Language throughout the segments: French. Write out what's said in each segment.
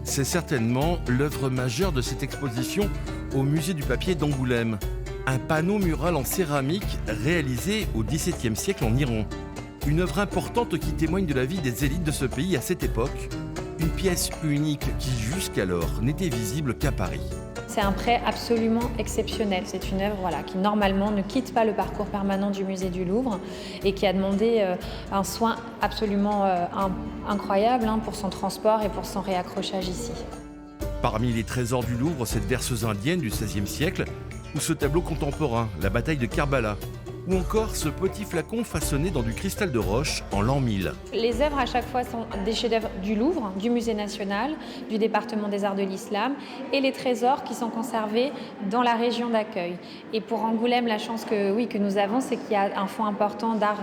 C'est certainement l'œuvre majeure de cette exposition au musée du papier d'Angoulême. Un panneau mural en céramique réalisé au XVIIe siècle en Iran. Une œuvre importante qui témoigne de la vie des élites de ce pays à cette époque. Une pièce unique qui jusqu'alors n'était visible qu'à Paris. C'est un prêt absolument exceptionnel. C'est une œuvre qui normalement ne quitte pas le parcours permanent du musée du Louvre et qui a demandé un soin absolument incroyable pour son transport et pour son réaccrochage ici. Parmi les trésors du Louvre, cette verseuse indienne du XVIe siècle ou ce tableau contemporain, la bataille de Karbala, ou encore ce petit flacon façonné dans du cristal de roche en l'an 1000. Les œuvres à chaque fois sont des chefs-d'œuvre du Louvre, du Musée national, du département des arts de l'islam et les trésors qui sont conservés dans la région d'accueil. Et pour Angoulême, la chance que nous avons, c'est qu'il y a un fonds important d'art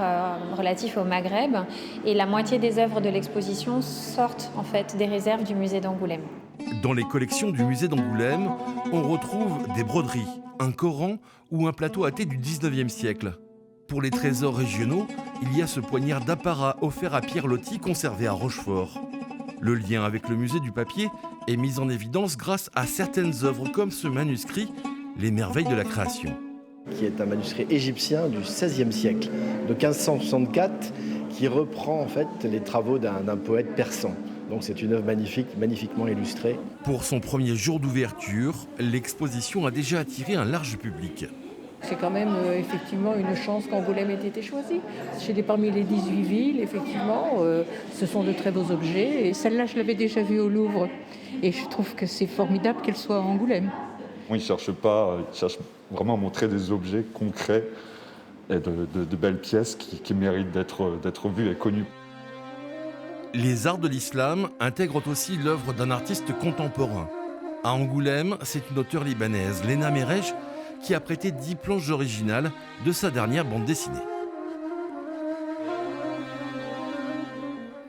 relatif au Maghreb et la moitié des œuvres de l'exposition sortent en fait des réserves du musée d'Angoulême. Dans les collections du musée d'Angoulême, on retrouve des broderies, un Coran ou un plateau à thé du 19e siècle. Pour les trésors régionaux, il y a ce poignard d'apparat offert à Pierre Loti conservé à Rochefort. Le lien avec le musée du papier est mis en évidence grâce à certaines œuvres comme ce manuscrit, Les merveilles de la création. Qui est un manuscrit égyptien du XVIe siècle, de 1564, qui reprend en fait les travaux d'un poète persan. Donc c'est une œuvre magnifique, magnifiquement illustrée. Pour son premier jour d'ouverture, l'exposition a déjà attiré un large public. C'est quand même effectivement une chance qu'Angoulême ait été choisie. Parmi les 18 villes, effectivement, ce sont de très beaux objets. Et celle-là, je l'avais déjà vue au Louvre. Et je trouve que c'est formidable qu'elle soit à Angoulême. Ils ne cherchent vraiment à montrer des objets concrets et de belles pièces qui méritent d'être vues et connues. Les arts de l'islam intègrent aussi l'œuvre d'un artiste contemporain. À Angoulême, c'est une auteure libanaise, Lena Merej, qui a prêté 10 planches originales de sa dernière bande dessinée.